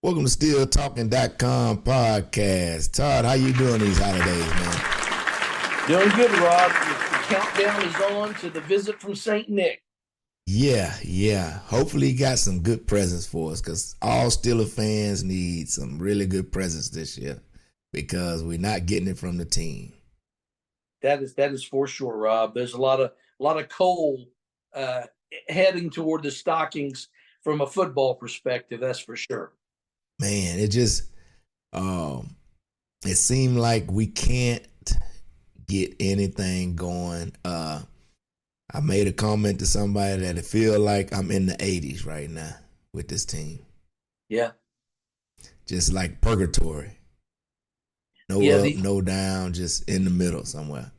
Welcome to StillTalkin.com podcast. Todd, how you doing these holidays, man? Doing good, Rob. The countdown is on to the visit from St. Nick. Yeah. Hopefully you got some good presents for us, because all Steeler fans need some really good presents this year, because we're not getting it from the team. That is for sure, Rob. There's a lot of coal heading toward the stockings from a football perspective. That's for sure. Man, it just it seemed like we can't get anything going. I made a comment to somebody that it feel like I'm in the 80s right now with this team. Yeah. Just like purgatory. No up, no down, just in the middle somewhere.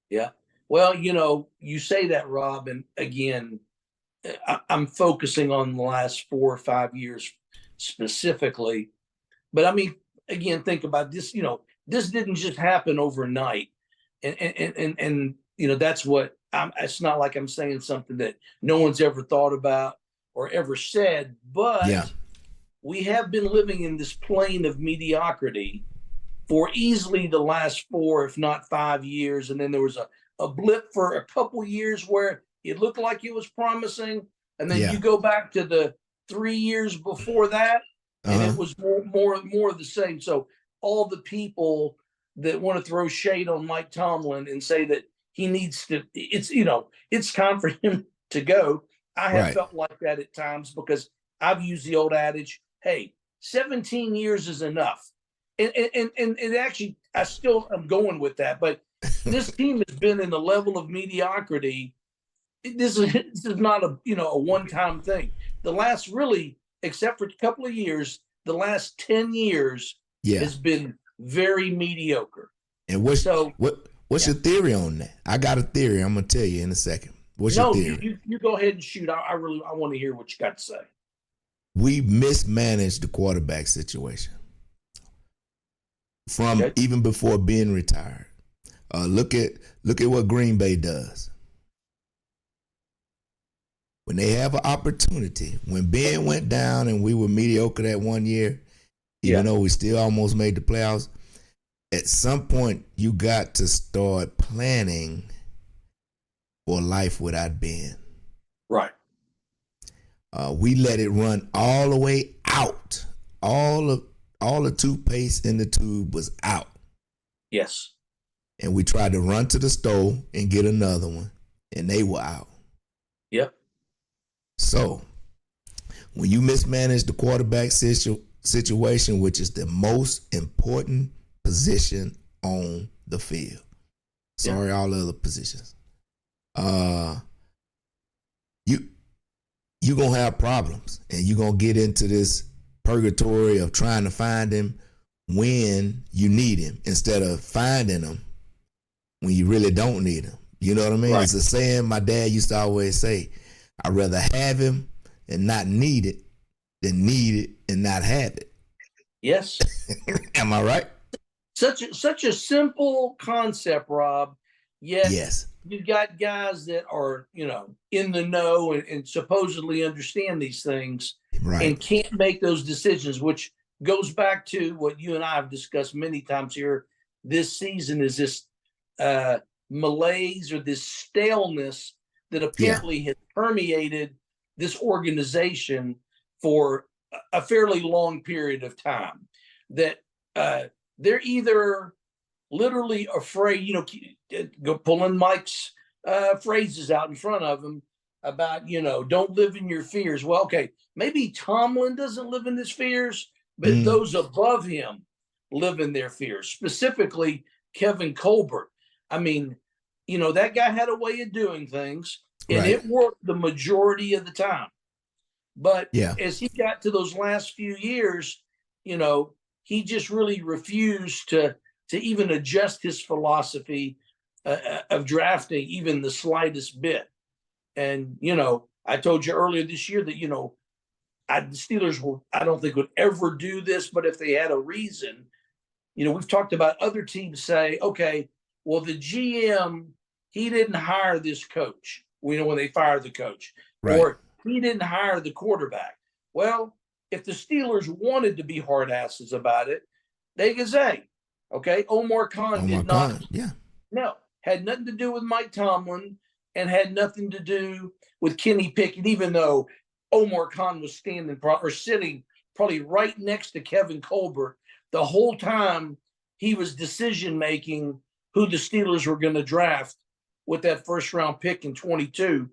Yeah. Well, you say that, Rob, and again, I'm focusing on the last 4 or 5 years specifically. But I mean, again, think about this, this didn't just happen overnight. And that's what it's not like I'm saying something that no one's ever thought about or ever said, but we have been living in this plane of mediocrity for easily the last 4, if not 5 years. And then there was a blip for a couple years where it looked like it was promising. And then you go back to the 3 years before that, and it was more of the same. So all the people that want to throw shade on Mike Tomlin and say that he needs to, it's time for him to go. I have felt like that at times, because I've used the old adage, hey, 17 years is enough. And it actually, I still am going with that, but this team has been in the level of mediocrity. This is not a one-time thing. The last, really, except for a couple of years, the last 10 years has been very mediocre. And what's your theory on that? I got a theory. I'm gonna tell you in a second. What's your theory? You go ahead and shoot. I want to hear what you got to say. We mismanaged the quarterback situation from even before being retired. Look at what Green Bay does. When they have an opportunity, when Ben went down and we were mediocre that 1 year, even though we still almost made the playoffs, at some point you got to start planning for life without Ben. Right. We let it run all the way out. All the toothpaste in the tube was out. Yes. And we tried to run to the store and get another one, and they were out. Yep. So, when you mismanage the quarterback situation, which is the most important position on the field, sorry, all the other positions, you're going to have problems, and you're going to get into this purgatory of trying to find him when you need him instead of finding him when you really don't need him. You know what I mean? Right. It's a saying my dad used to always say, I'd rather have him and not need it than need it and not have it. Yes. Am I right? Such a simple concept, Rob. Yet you've got guys that are, in the know and supposedly understand these things and can't make those decisions, which goes back to what you and I have discussed many times here this season, is this malaise or this staleness that apparently has permeated this organization for a fairly long period of time, that they're either literally afraid, go pulling Mike's phrases out in front of them about, don't live in your fears. Well, okay, maybe Tomlin doesn't live in his fears, but those above him live in their fears, specifically Kevin Colbert. I mean, that guy had a way of doing things, and it worked the majority of the time. But as he got to those last few years, he just really refused to even adjust his philosophy of drafting even the slightest bit. And, I told you earlier this year that, the Steelers I don't think would ever do this, but if they had a reason, we've talked about other teams say, okay, well, the GM, he didn't hire this coach, when they fired the coach, or he didn't hire the quarterback. Well, if the Steelers wanted to be hard asses about it, they could say, okay, Omar Khan did not. Yeah. No, had nothing to do with Mike Tomlin and had nothing to do with Kenny Pickett, even though Omar Khan was sitting probably right next to Kevin Colbert the whole time he was decision making who the Steelers were going to draft with that first round pick in 22.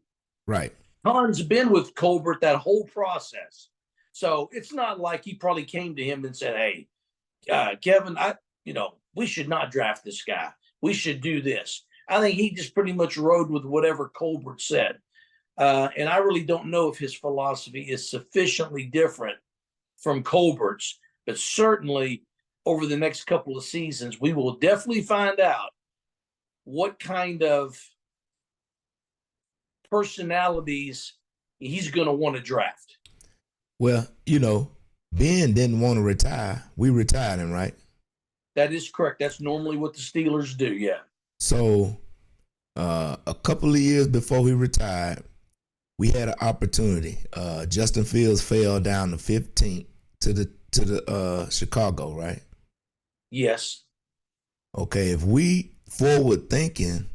Right. Khan's been with Colbert that whole process. So it's not like he probably came to him and said, hey, Kevin, we should not draft this guy. We should do this. I think he just pretty much rode with whatever Colbert said. And I really don't know if his philosophy is sufficiently different from Colbert's, but certainly over the next couple of seasons, we will definitely find out what kind of personalities he's going to want to draft. Well, Ben didn't want to retire. We retired him, right? That is correct. That's normally what the Steelers do, yeah. So a couple of years before he retired, we had an opportunity. Justin Fields fell down to 15th to the Chicago, right? Yes. Okay, if we forward thinking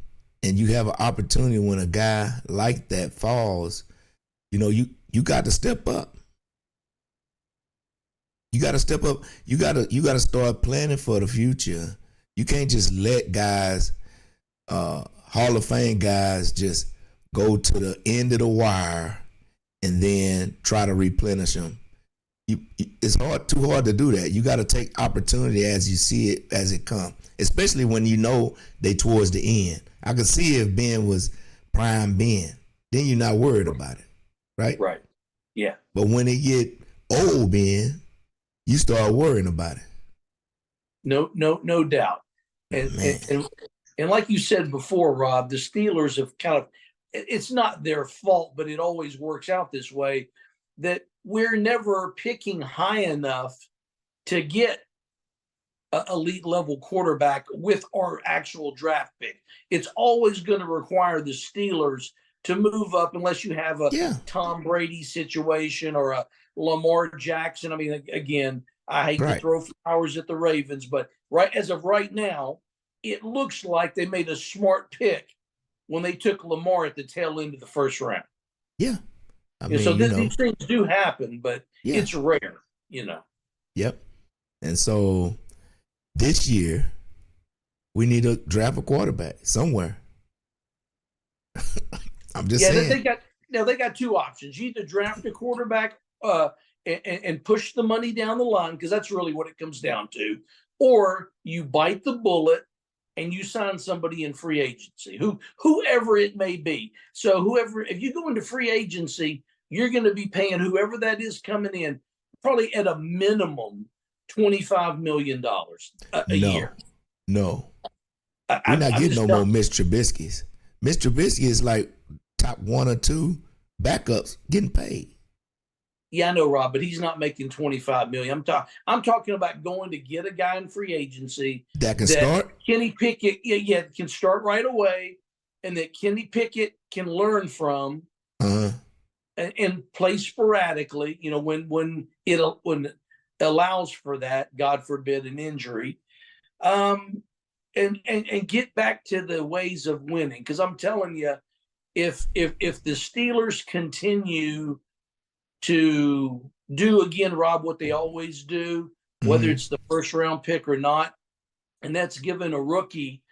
and you have an opportunity when a guy like that falls, you got to step up. You got to step up. You got to start planning for the future. You can't just let guys, Hall of Fame guys, just go to the end of the wire and then try to replenish them. It's too hard to do that. You got to take opportunity as you see it, as it comes, especially when they towards the end. I could see if Ben was prime Ben, then you're not worried about it, right? Right. Yeah. But when it get old Ben, you start worrying about it. No doubt. And like you said before, Rob, the Steelers have it's not their fault, but it always works out this way, that we're never picking high enough to get an elite level quarterback with our actual draft pick. It's always going to require the Steelers to move up unless you have a Tom Brady situation or a Lamar Jackson. I mean, again, I hate to throw flowers at the Ravens, but as of right now, it looks like they made a smart pick when they took Lamar at the tail end of the first round. Yeah. These things do happen, but it's rare, Yep. And so this year, we need to draft a quarterback somewhere. I'm just saying. They got two options. You either draft a quarterback and push the money down the line, because that's really what it comes down to, or you bite the bullet and you sign somebody in free agency, whoever it may be. So if you go into free agency, you're going to be paying whoever that is coming in probably at a minimum $25 million a year. No. We're not getting no more Mitch Trubisky's. Mitch Trubisky is like top 1 or 2 backups getting paid. Yeah, I know, Rob, but he's not making $25 million. I'm talking about going to get a guy in free agency that can start. Kenny Pickett, can start right away, and that Kenny Pickett can learn from and play sporadically. When it allows for that, God forbid an injury, and get back to the ways of winning. Because I'm telling you, if the Steelers continue to do again, Rob, what they always do, whether it's the first round pick or not, and that's given a rookie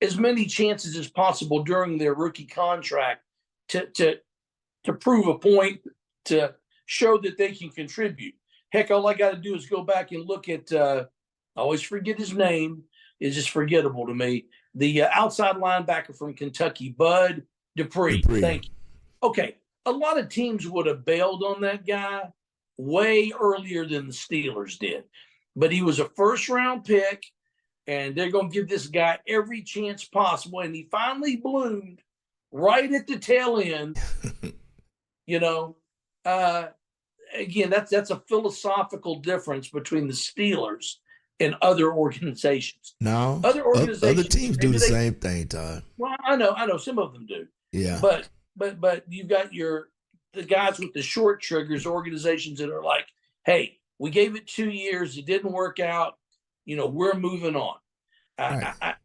as many chances as possible during their rookie contract to prove a point, to show that they can contribute. Heck, all I got to do is go back and look at, I always forget his name, it's just forgettable to me, the outside linebacker from Kentucky, Bud Dupree. Thank you. Okay. A lot of teams would have bailed on that guy way earlier than the Steelers did. But he was a first-round pick, and they're going to give this guy every chance possible. And he finally bloomed right at the tail end. Again, that's a philosophical difference between the Steelers and other organizations. No, other teams do the same thing, Todd. Well, I know, some of them do. Yeah, but you've got your the guys with the short triggers, organizations that are like, hey, we gave it 2 years, it didn't work out, we're moving on. Right.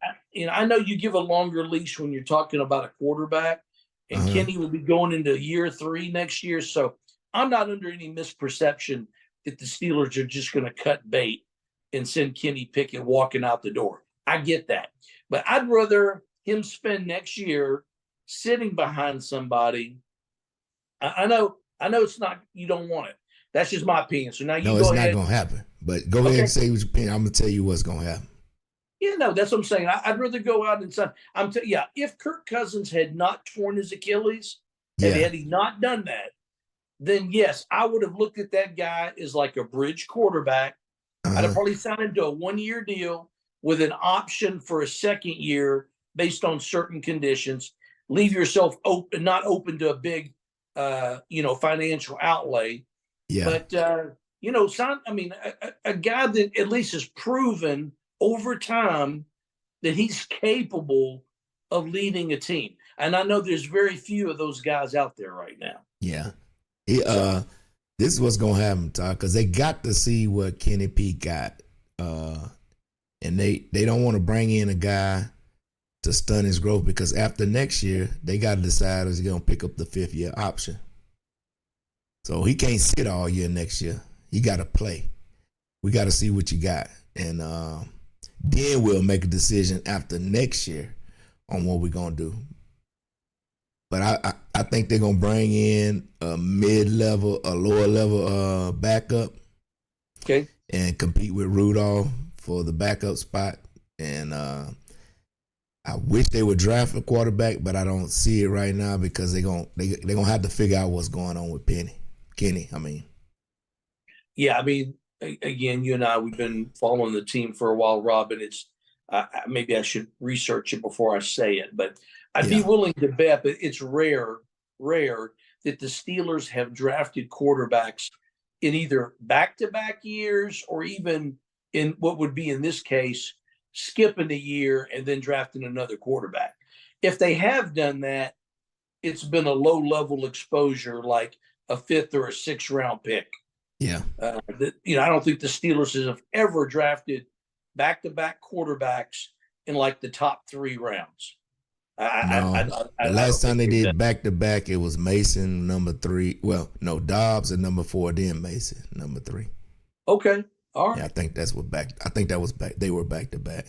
I know you give a longer leash when you're talking about a quarterback, and Kenny will be going into year 3 next year. So I'm not under any misperception that the Steelers are just going to cut bait and send Kenny Pickett walking out the door. I get that. But I'd rather him spend next year sitting behind somebody. I know it's not, you don't want it. That's just my opinion. So now you go ahead. No, it's not going to happen. But go ahead and say what your opinion. I'm going to tell you what's going to happen. Yeah, no, that's what I'm saying. I'd rather go out and sign. If Kirk Cousins had not torn his Achilles, and had he not done that, then yes, I would have looked at that guy as like a bridge quarterback. I'd have probably signed him to a 1-year deal with an option for a 2nd year based on certain conditions. Leave yourself open, not open to a big, financial outlay. Yeah. But sign. I mean, a guy that at least has proven over time that he's capable of leading a team. And I know there's very few of those guys out there right now. Yeah. This is what's going to happen, Todd, because they got to see what Kenny P got. And they don't want to bring in a guy to stun his growth, because after next year, they got to decide is he going to pick up the 5th-year option. So he can't sit all year next year. He got to play. We got to see what you got. And then we'll make a decision after next year on what we're going to do. But I think they're going to bring in a mid-level, a lower-level backup. Okay. And compete with Rudolph for the backup spot. And I wish they would draft a quarterback, but I don't see it right now, because they're gonna have to figure out what's going on with Kenny. Yeah, again, you and I, we've been following the team for a while, Rob, and it's maybe I should research it before I say it, but I'd be willing to bet, but it's rare that the Steelers have drafted quarterbacks in either back-to-back years, or even in what would be in this case, skipping a year and then drafting another quarterback. If they have done that, it's been a low-level exposure, like a 5th or a 6th round pick. Yeah. I don't think the Steelers have ever drafted back-to-back quarterbacks in like the top 3 rounds. The last time they did back-to-back, it was Mason, number 3. Well, no, Dobbs at number 4, then Mason, number 3. Okay. All right. Yeah, I think that was back. They were back-to-back.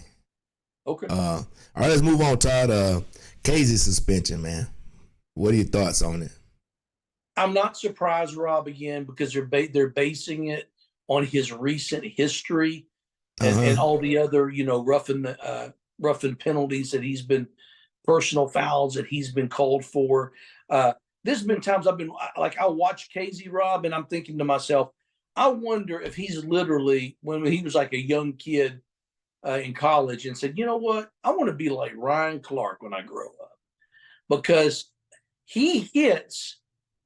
Okay. All right, let's move on, Todd. Kazee suspension, man. What are your thoughts on it? I'm not surprised, Rob, again, because they're basing it on his recent history and all the other, roughing penalties that he's been, personal fouls that he's been called for. There's been times I've been like, I'll watch Kazee, Rob, and I'm thinking to myself, I wonder if he's literally, when he was like a young kid in college, and said, you know what, I want to be like Ryan Clark when I grow up, because he hits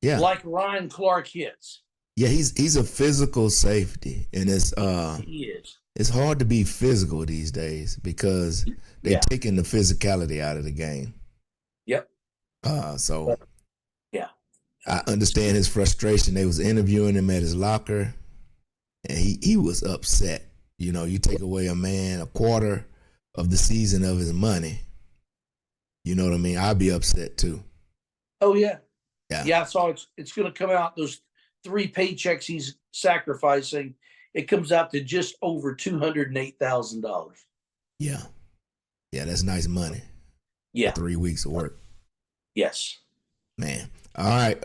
like Ryan Clark hits. Yeah, he's a physical safety, and he is. It's hard to be physical these days, because they're taking the physicality out of the game. Yep. I understand his frustration. They was interviewing him at his locker, and he was upset. You take away a man a quarter of the season of his money. You know what I mean? I'd be upset too. Oh yeah. Yeah. I saw it's going to come out, those 3 paychecks he's sacrificing. It comes out to just over $208,000. Yeah. Yeah, that's nice money. Yeah. 3 weeks of work. Yes. Man. All right.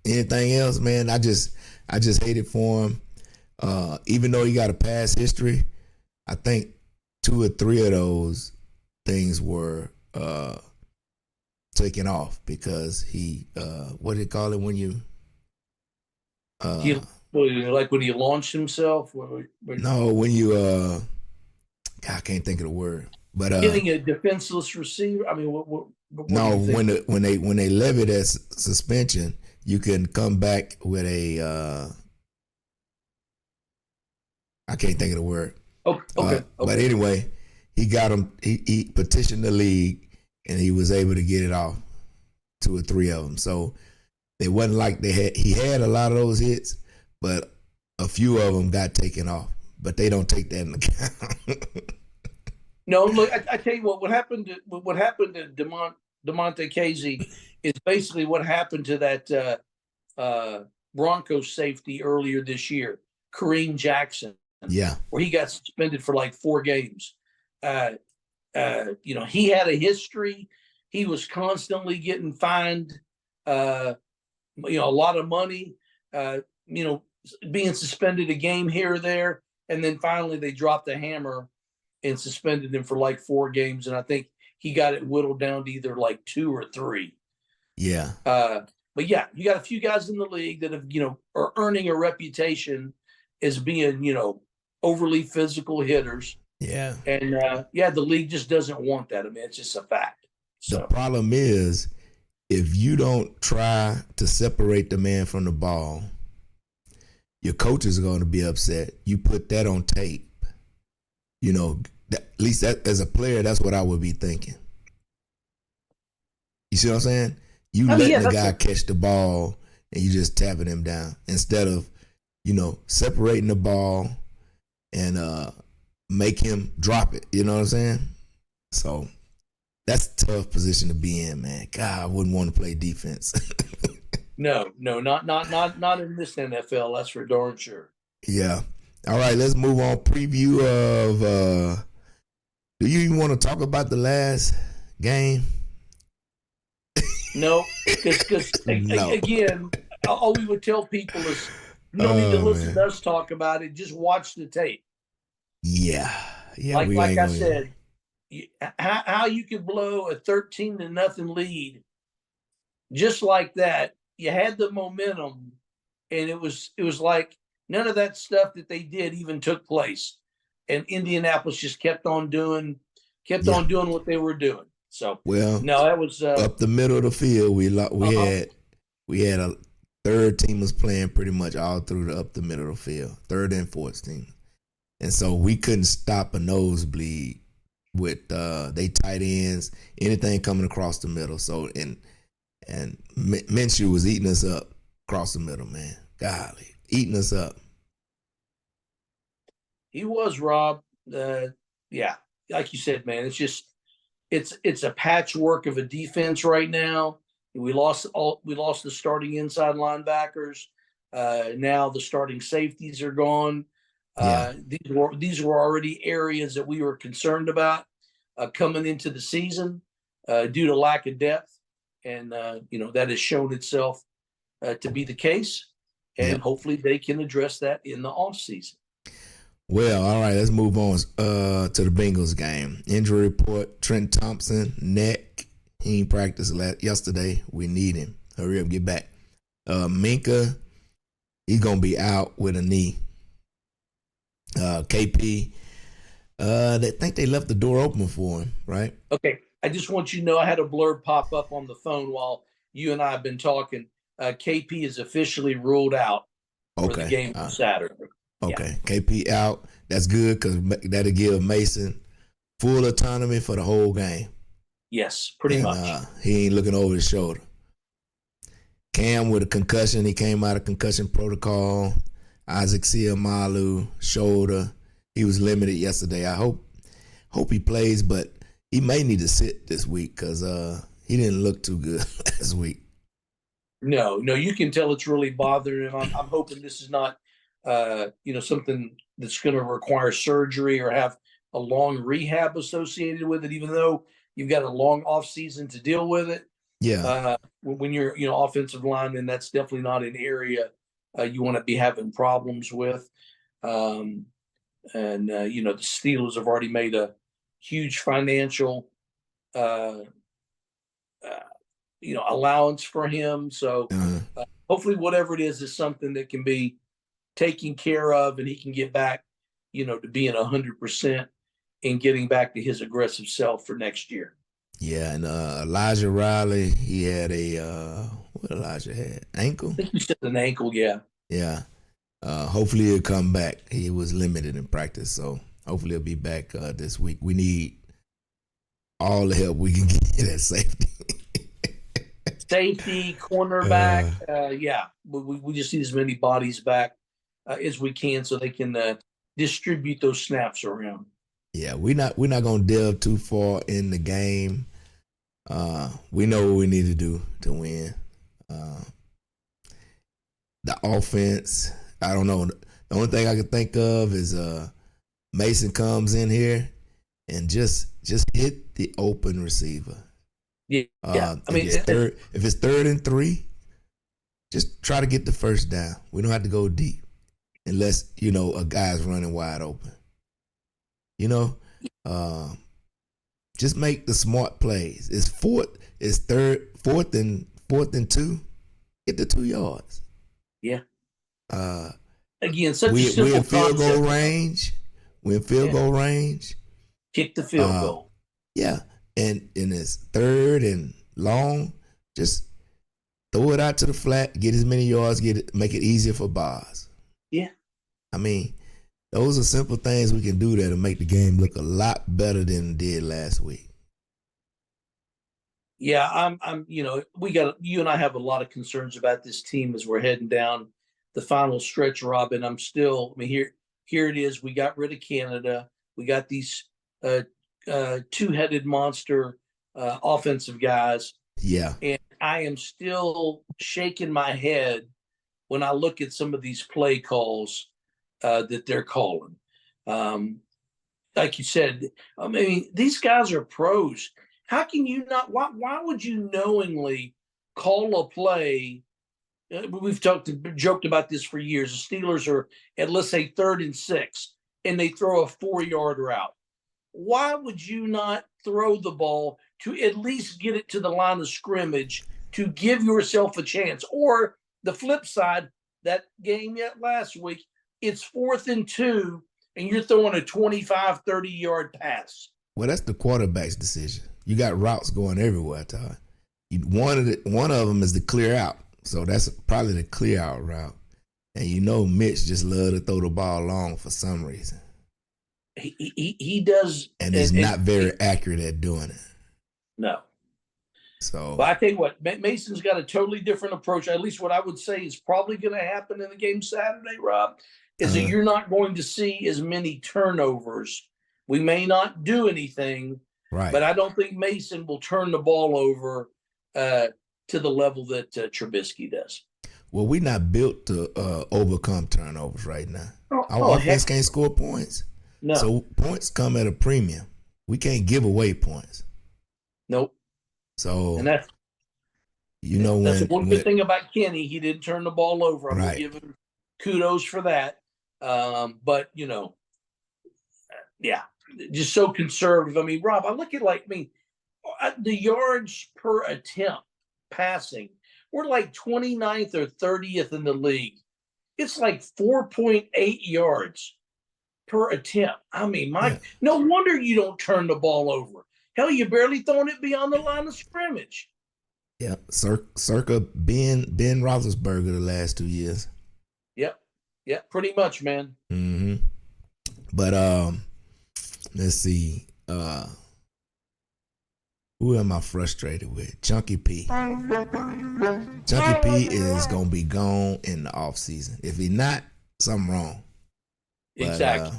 Anything else, man? I just hate it for him. Even though he got a past history, I think 2 or 3 of those things were taken off, because he what do they call it when you like when he launched himself? No, when you I can't think of the word. But getting a defenseless receiver. I mean, what no, when they levy that suspension, you can come back with a I can't think of the word. Okay. But anyway, he got him. He petitioned the league, and he was able to get it off, 2 or 3 of them. So It wasn't like he had a lot of those hits, but a few of them got taken off. But they don't take that into account. No, look, I tell you what happened to Damontae Kazee is basically what happened to that Broncos safety earlier this year, Kareem Jackson. Yeah, where he got suspended for like 4 games. He had a history. He was constantly getting fined, a lot of money, being suspended a game here or there. And then finally they dropped the hammer and suspended him for like 4 games. And I think he got it whittled down to either like 2 or 3. Yeah. But yeah, you got a few guys in the league that have, are earning a reputation as being, overly physical hitters. Yeah. And the league just doesn't want that. I mean, it's just a fact. So. The problem is, if you don't try to separate the man from the ball, your coaches are going to be upset. You put that on tape. At least as a player, that's what I would be thinking. You see what I'm saying? You letting the guy catch the ball and you just tapping him down instead of, separating the ball and make him drop it. You know what I'm saying? So that's a tough position to be in, man. God, I wouldn't want to play defense. No, not in this NFL. That's for darn sure. Yeah. All right, let's move on. Preview of. Do you even want to talk about the last game? No, because again, all we would tell people is you don't need to listen to us talk about it. Just watch the tape. Yeah. Like I said, how you could blow a 13-0 lead just like that. You had the momentum, and it was like none of that stuff that they did even took place, and Indianapolis just kept on doing what they were doing. So no, that was up the middle of the field. We had a third team was playing pretty much all through up the middle of the field, third and fourth team, and so we couldn't stop a nosebleed with they tight ends, anything coming across the middle. So and Minshew was eating us up across the middle, man. Golly, eating us up. He was, Rob. Yeah, like you said, man, it's a patchwork of a defense right now. We lost the starting inside linebackers. Now the starting safeties are gone. These were already areas that we were concerned about coming into the season due to lack of depth, and that has shown itself to be the case. And hopefully they can address that in the offseason. Well, all right, let's move on to the Bengals game. Injury report: Trent Thompson, neck. He ain't practiced yesterday. We need him. Hurry up, get back. Minka, he's going to be out with a knee. KP, they think they left the door open for him, right? Okay, I just want you to know I had a blurb pop up on the phone while you and I have been talking. KP is officially ruled out for the game on Saturday. Okay, yeah. KP out. That's good because that'll give Mason full autonomy for the whole game. Yes, pretty much. He ain't looking over his shoulder. Cam with a concussion. He came out of concussion protocol. Isaac Seumalo, shoulder. He was limited yesterday. I hope he plays, but he may need to sit this week because he didn't look too good last week. No, you can tell it's really bothering him. I'm hoping this is not something that's going to require surgery or have a long rehab associated with it, even though you've got a long off season to deal with it. Yeah. When you're, offensive lineman, that's definitely not an area you want to be having problems with. The Steelers have already made a huge financial, allowance for him. So hopefully whatever it is something that can be taken care of and he can get back, to being 100% and getting back to his aggressive self for next year. Yeah, and Elijah Riley, he had what Elijah had? Ankle? I think he said an ankle, yeah. Yeah. Hopefully he'll come back. He was limited in practice, so hopefully he'll be back this week. We need all the help we can get at safety. Safety, cornerback. Yeah, we just need as many bodies back as we can so they can distribute those snaps around. Yeah, we're not gonna delve too far in the game. We know what we need to do to win. The offense, I don't know. The only thing I can think of is Mason comes in here and just hit the open receiver. Yeah. I mean, if it's 3rd and 3, just try to get the first down. We don't have to go deep unless, a guy's running wide open. Just make the smart plays. It's 4th and 2. Get the 2 yards. Yeah. Again, such a simple we're in field concept. goal range. We're in field goal range. Kick the field goal. Yeah. And it's 3rd and long. Just throw it out to the flat, get as many yards, make it easier for Boz. Yeah. I mean, those are simple things we can do there to make the game look a lot better than it did last week. Yeah, I'm you and I have a lot of concerns about this team as we're heading down the final stretch, Robin. Here it is. We got rid of Canada. We got these two-headed monster offensive guys. Yeah. And I am still shaking my head when I look at some of these play calls that they're calling. Like you said, these guys are pros. How can you not? Why would you knowingly call a play? We've joked about this for years. The Steelers are at, let's say, 3rd and 6, and they throw a 4-yard route. Why would you not throw the ball to at least get it to the line of scrimmage to give yourself a chance? Or the flip side, that game last week, it's 4th and 2, and you're throwing a 25, 30-yard pass. Well, that's the quarterback's decision. You got routes going everywhere, Todd. One of them is the clear out. So that's probably the clear out route. And Mitch just loves to throw the ball long for some reason. He does. And he's not very accurate at doing it. No. So. But I tell you what, Mason's got a totally different approach. At least what I would say is probably going to happen in the game Saturday, Rob, is that you're not going to see as many turnovers. We may not do anything, right? But I don't think Mason will turn the ball over to the level that Trubisky does. Well, we're not built to overcome turnovers right now. Our offense can't score points. No. So points come at a premium. We can't give away points. Nope. So, and that's one good thing about Kenny. He didn't turn the ball over. I'm going to give him kudos for that. But just so conservative. Rob, I look at the yards per attempt passing. We're like 29th or 30th in the league. It's like 4.8 yards per attempt. No wonder you don't turn the ball over. Hell, you barely throwing it beyond the line of scrimmage. Yeah, circa Ben Roethlisberger the last 2 years. Yep, pretty much, man. Mm-hmm. But let's see. Who am I frustrated with? Chunky P. Chunky P is gonna be gone in the offseason. If he's not, something wrong. But, exactly.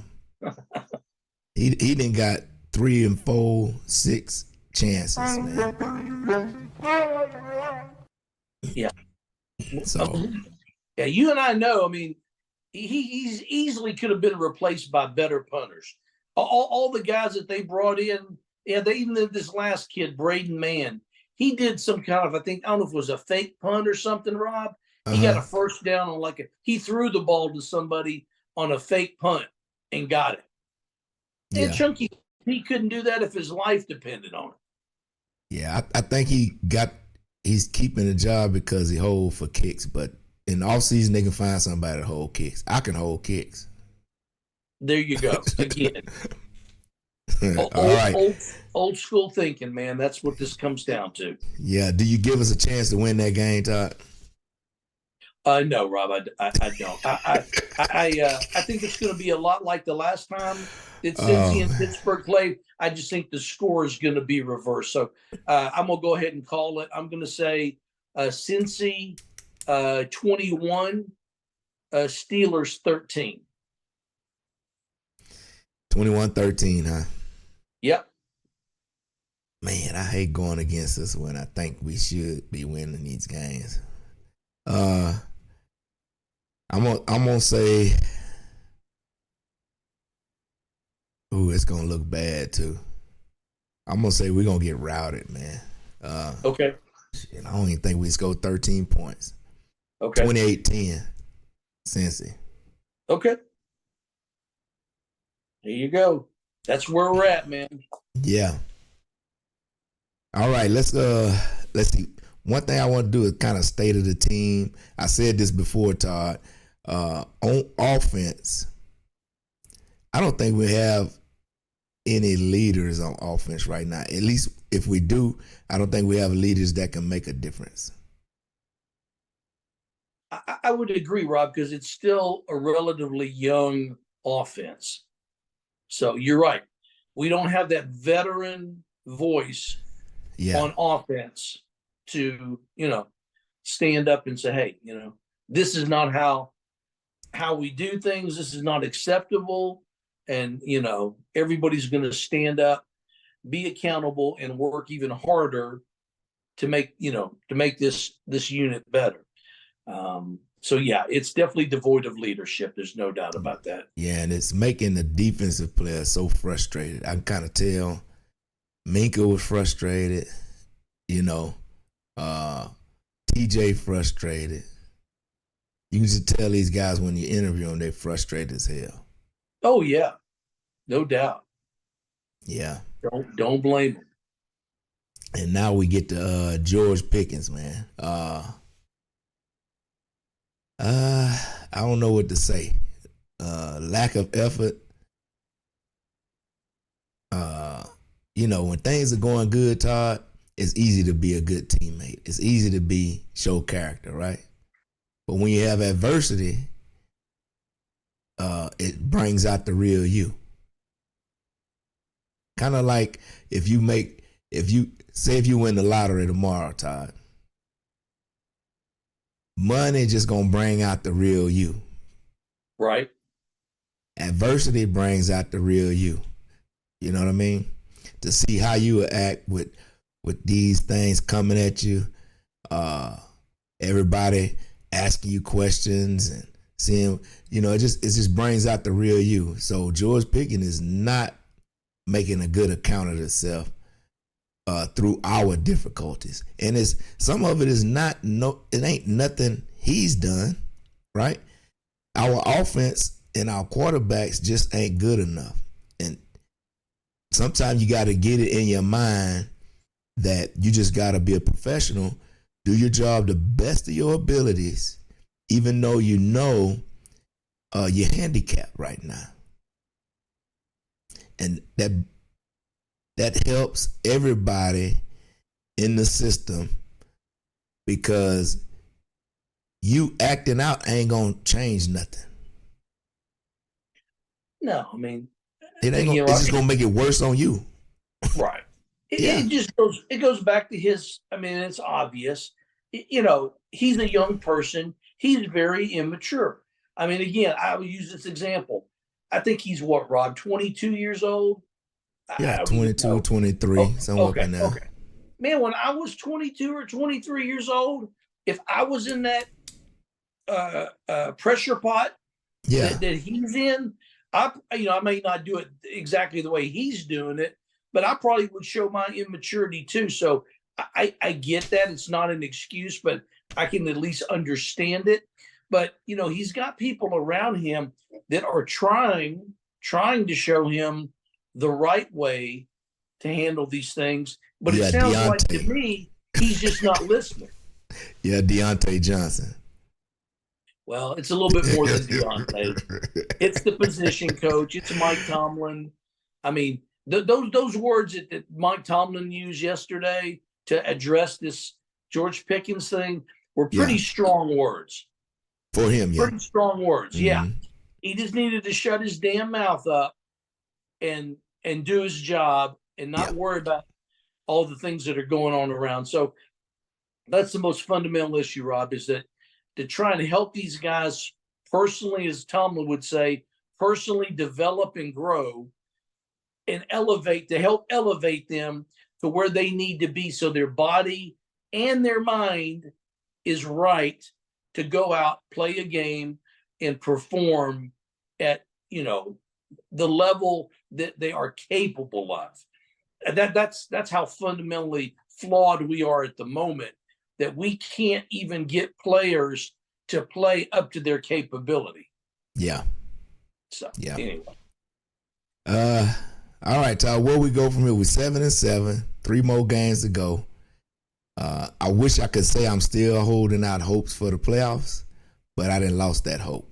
He done got 3 and 4, 6 chances, man. Yeah. So. Yeah, you and I know. He's easily could have been replaced by better punters. All the guys that they brought in. Yeah, even this last kid, Braden Mann, he did some kind of, I don't know if it was a fake punt or something, Rob. He got a first down on he threw the ball to somebody on a fake punt and got it. Yeah. And Chunky, he couldn't do that if his life depended on it. Yeah, I think he's keeping the job because he holds for kicks, but in the offseason they can find somebody to hold kicks. I can hold kicks. There you go. Again. Old school thinking, man. That's what this comes down to. Yeah. Do you give us a chance to win that game, Todd? No, Rob. I don't. I think it's going to be a lot like the last time that Cincy and Pittsburgh played. I just think the score is going to be reversed. So I'm going to go ahead and call it. I'm going to say Cincy 21, Steelers 13. 21-13, huh? Yep. Man, I hate going against us when I think we should be winning these games. I'm gonna say, ooh, it's gonna look bad too. I'm gonna say we're gonna get routed, man. Okay. I don't even think we scored 13 points. Okay. 28-10, Cincy. Okay. There you go. That's where we're at, man. Yeah. All right, let's see. One thing I want to do is kind of state of the team. I said this before, Todd. On offense, I don't think we have any leaders on offense right now. At least if we do, I don't think we have leaders that can make a difference. I would agree, Rob, because it's still a relatively young offense. So you're right. We don't have that veteran voice on offense to, stand up and say, hey, this is not how we do things. This is not acceptable. And, everybody's going to stand up, be accountable, and work even harder to make this unit better. So yeah, it's definitely devoid of leadership. There's no doubt about that. Yeah, and it's making the defensive players so frustrated. I can kind of tell Minka was frustrated, TJ frustrated. You can just tell these guys when you interview them, they're frustrated as hell. Oh yeah, no doubt. Yeah. Don't blame them. And now we get to George Pickens, man. I don't know what to say. Lack of effort. When things are going good, Todd, it's easy to be a good teammate. It's easy to show character, right? But when you have adversity, it brings out the real you. Kind of like if you win the lottery tomorrow, Todd, money just gonna bring out the real you. Right. Adversity brings out the real you. You know what I mean? To see how you will act with these things coming at you, everybody asking you questions and seeing, it just brings out the real you. So George Pickens is not making a good account of himself through our difficulties. And some of it is it ain't nothing he's done, right? Our offense and our quarterbacks just ain't good enough. And sometimes you got to get it in your mind that you just got to be a professional, do your job the best of your abilities, even though you're handicapped right now. And that helps everybody in the system, because you acting out ain't gonna change nothing. No, I mean, it's just gonna make it worse on you. Right. It goes back to his. I mean, it's obvious. He's a young person. He's very immature. I mean, again, I will use this example. I think he's what, Rob, 22 years old? Yeah, 22, 23, somewhere up in there. Okay. Man, when I was 22 or 23 years old, if I was in that pressure pot that he's in, I may not do it exactly the way he's doing it, but I probably would show my immaturity too. So I get that. It's not an excuse, but I can at least understand it. But, he's got people around him that are trying to show him the right way to handle these things. But it sounds like to me, he's just not listening. Yeah, Deontay Johnson. Well, it's a little bit more than Deontay. It's the position coach. It's Mike Tomlin. I mean, those words that Mike Tomlin used yesterday to address this George Pickens thing were pretty strong words. For him, Pretty strong words, yeah. He just needed to shut his damn mouth up and do his job and not worry about all the things that are going on around. So, That's the most fundamental issue, Rob, is that to try and help these guys personally, as Tomlin would say, personally develop and grow and help elevate them to where they need to be so their body and their mind is right to go out, play a game, and perform at, the level that they are capable of. And that's how fundamentally flawed we are at the moment, that we can't even get players to play up to their capability. Yeah. So anyway. All right, Todd, where we go from here? We're 7-7, 3 more games to go. I wish I could say I'm still holding out hopes for the playoffs, but I didn't lost that hope.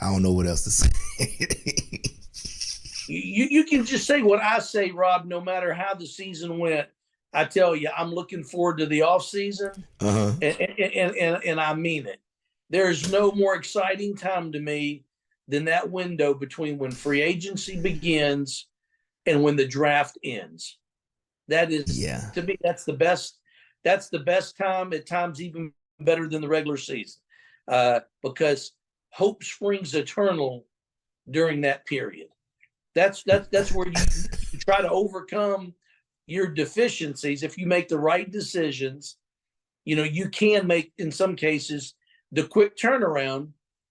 I don't know what else to say. You can just say what I say, Rob, no matter how the season went. I tell you, I'm looking forward to the off season, and I mean it. There's no more exciting time to me than that window between when free agency begins and when the draft ends. That is, to me, that's the best. That's the best time. At times, even better than the regular season, because hope springs eternal during that period. That's where you try to overcome your deficiencies. If you make the right decisions, you can make, in some cases, the quick turnaround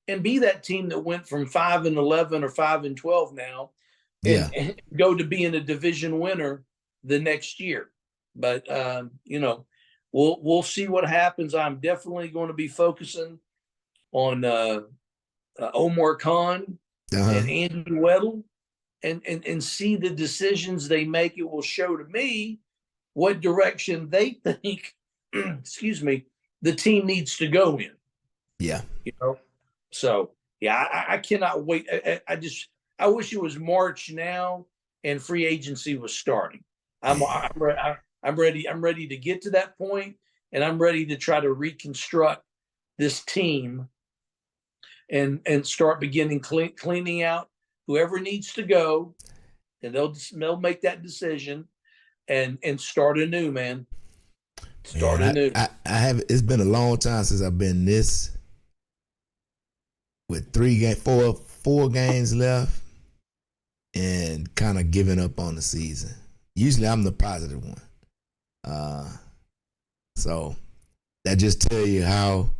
and be that team that went from 5-11 or 5-12 now, and go to being a division winner the next year. But we'll see what happens. I'm definitely going to be focusing on Omar Khan and Andy Weddle, and see the decisions they make. It will show to me what direction they think, the team needs to go in. Yeah. So I cannot wait. I wish it was March now and free agency was starting. I'm ready. I'm ready to get to that point, and I'm ready to try to reconstruct this team and start beginning cleaning out whoever needs to go, and they'll make that decision and start anew, man. Start anew. I have. It's been a long time since I've been this with 4 games left and kind of giving up on the season. Usually I'm the positive one. So that just tell you how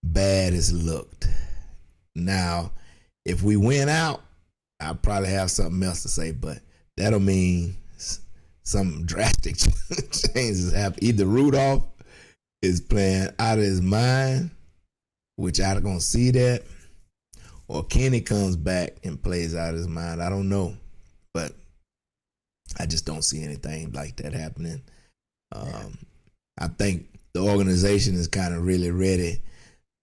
bad it's looked. Now, if we win out, I'll probably have something else to say, but that'll mean some drastic changes happen. Either Rudolph is playing out of his mind, which I'm going to see that, or Kenny comes back and plays out of his mind. I don't know, but I just don't see anything like that happening. I think the organization is kind of really ready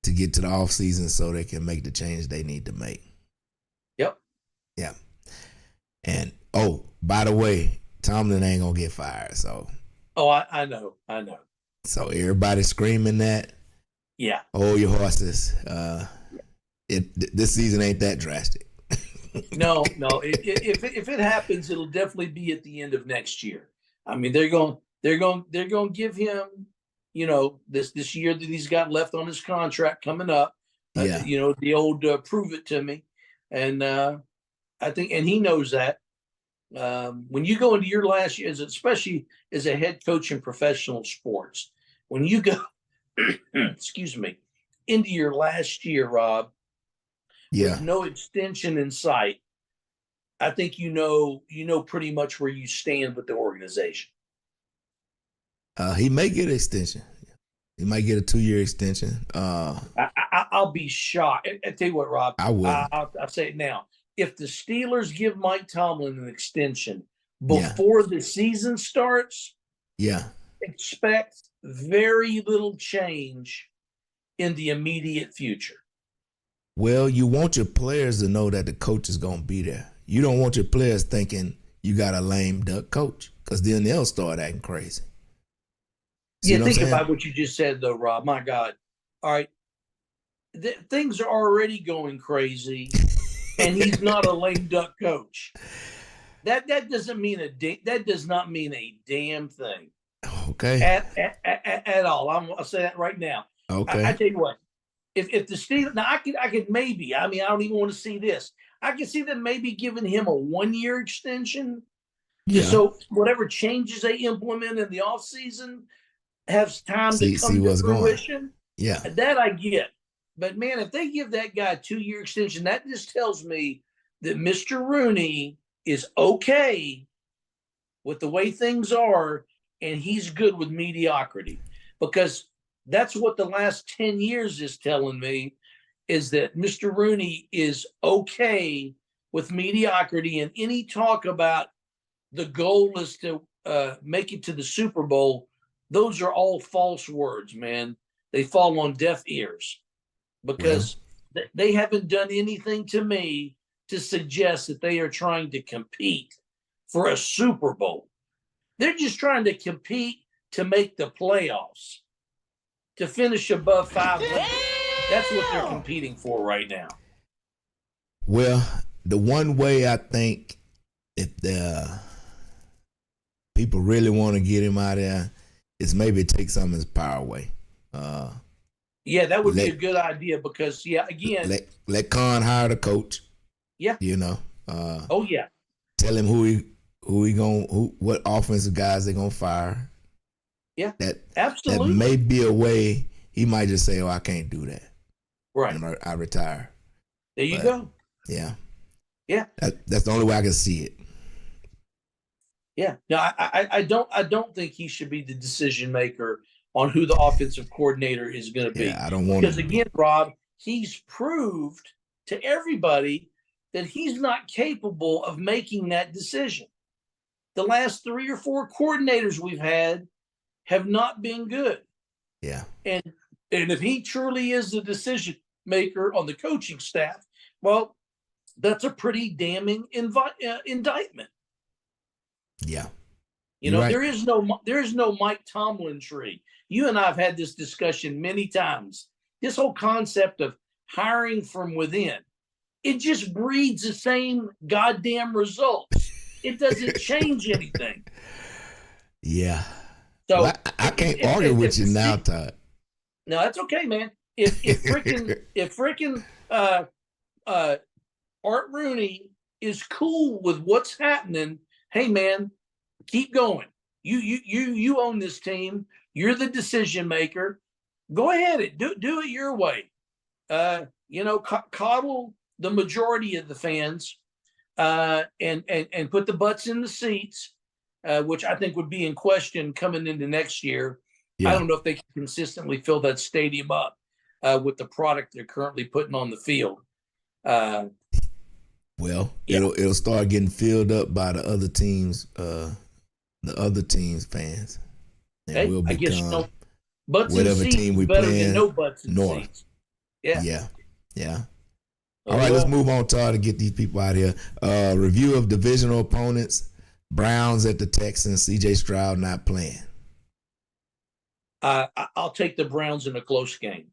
to get to the offseason so they can make the change they need to make. Yep. Yeah. And, by the way, Tomlin ain't going to get fired, so. Oh, I know. So everybody screaming that. Yeah. Hold your horses. This season ain't that drastic. No. If it happens, it'll definitely be at the end of next year. I mean, they're going to give him, this year that he's got left on his contract coming up. The old prove it to me, and I think, and he knows that. When you go into your last year, especially as a head coach in professional sports, when you go, into your last year, Rob, with no extension in sight, I think you know pretty much where you stand with the organization. He may get an extension. He might get a 2-year extension. I'll be shocked. I tell you what, Rob. I would. I'll say it now. If the Steelers give Mike Tomlin an extension before the season starts, expect very little change in the immediate future. Well, you want your players to know that the coach is going to be there. You don't want your players thinking you got a lame duck coach, because then they'll start acting crazy. Think about what you just said, though, Rob. My God. All right. Things are already going crazy, and he's not a lame duck coach. That doesn't mean that does not mean a damn thing. Okay. At all. I'll say that right now. Okay. I tell you what, if the Steelers, now I could maybe, I mean, I don't even want to see this. I can see them maybe giving him a 1-year extension. Yeah. So whatever changes they implement in the offseason has time to come to fruition. Going. Yeah. That I get. But man, if they give that guy a 2-year extension, that just tells me that Mr. Rooney is okay with the way things are, and he's good with mediocrity. Because that's what the last 10 years is telling me, is that Mr. Rooney is okay with mediocrity, and any talk about the goal is to make it to the Super Bowl, those are all false words, man. They fall on deaf ears because they haven't done anything to me to suggest that they are trying to compete for a Super Bowl. They're just trying to compete to make the playoffs, to finish above 500. That's what they're competing for right now. Well, the one way I think if the people really want to get him out of there is maybe take some of his power away. Yeah, that would be a good idea because, again. Let Khan hire the coach. Yeah. You know. Tell him what offensive guys they're going to fire. Yeah, absolutely. That may be a way he might just say, I can't do that. Right. And I retire. There you go. Yeah. Yeah. That's the only way I can see it. Yeah. No, I don't think he should be the decision maker on who the offensive coordinator is going to be. Yeah, I don't want because again, Rob, he's proved to everybody that he's not capable of making that decision. The last 3 or 4 coordinators we've had have not been good. Yeah. And if he truly is the decision maker on the coaching staff, well, that's a pretty damning indictment. Yeah. You know, right. there is no Mike Tomlin tree. You and I have had this discussion many times. This whole concept of hiring from within, it just breeds the same goddamn results. It doesn't change anything. Yeah. So well, I can't argue with you now, Todd. No, that's okay, man. If freaking Art Rooney is cool with what's happening, hey man, keep going. You own this team. You're the decision maker. Go ahead, do it your way. Coddle the majority of the fans, and put the butts in the seats, which I think would be in question coming into next year. Yeah. I don't know if they can consistently fill that stadium up with the product they're currently putting on the field. It'll start getting filled up by the other teams' fans. And we'll become whatever team we play in. No butts in north. Seats. Yeah. All right, let's move on, Todd, to get these people out here. Review of divisional opponents. Browns at the Texans. C.J. Stroud not playing. I'll take the Browns in a close game.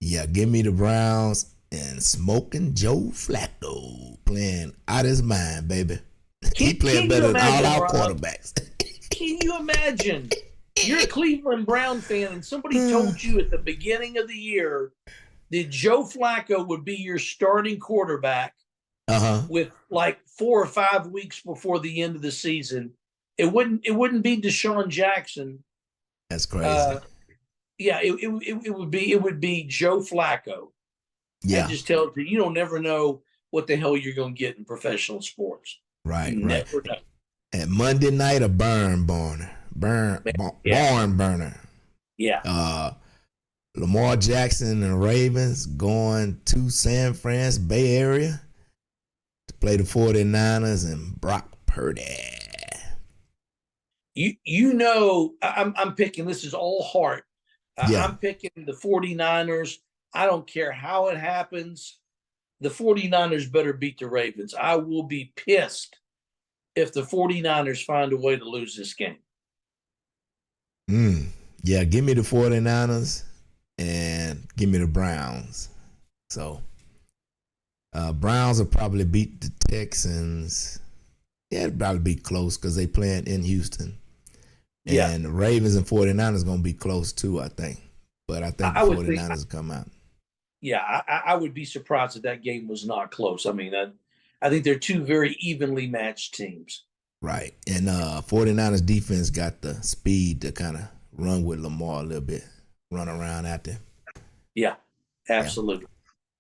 Yeah, give me the Browns and smoking Joe Flacco playing out his mind, baby. He playing better than all our quarterbacks. Can you imagine? You're a Cleveland Brown fan, and somebody told you at the beginning of the year that Joe Flacco would be your starting quarterback with like 4 or 5 weeks before the end of the season. It wouldn't be Deshaun Jackson. That's crazy. It would be Joe Flacco. Yeah. That just tells you don't never know what the hell you're going to get in professional sports. Right. Never know. And Monday night, a barn burner. Yeah. Lamar Jackson and the Ravens going to San Fran Bay Area to play the 49ers and Brock Purdy. I'm picking, this is all heart. I'm picking the 49ers. I don't care how it happens. The 49ers better beat the Ravens. I will be pissed if the 49ers find a way to lose this game. Yeah, give me the 49ers and give me the Browns. So, Browns will probably beat the Texans Yeah, it'd probably be close because they playing in Houston. Yeah. And the Ravens and 49ers going to be close too, I think. But I think the 49ers will come out. Yeah, I would be surprised if that game was not close. I mean, I think they're two very evenly matched teams. Right. And 49ers defense got the speed to kind of run with Lamar a little bit, run around out there. Yeah, absolutely.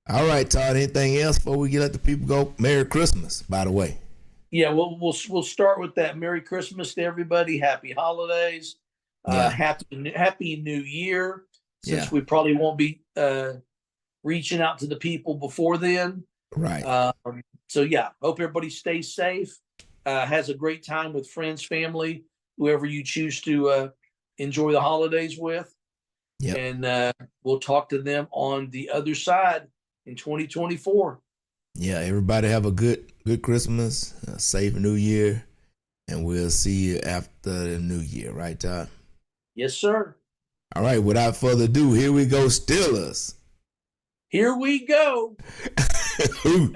Yeah. All right, Todd, anything else before we let the people go? Merry Christmas, by the way. Yeah, we'll start with that. Merry Christmas to everybody. Happy holidays. Happy New Year, since we probably won't be reaching out to the people before then. Right. So, hope everybody stays safe, has a great time with friends, family, whoever you choose to enjoy the holidays with. Yep. And we'll talk to them on the other side in 2024. Yeah, everybody have a good Christmas, a safe New Year, and we'll see you after the New Year, right, Todd? Yes, sir. All right, without further ado, here we go, Steelers. Here we go. Who?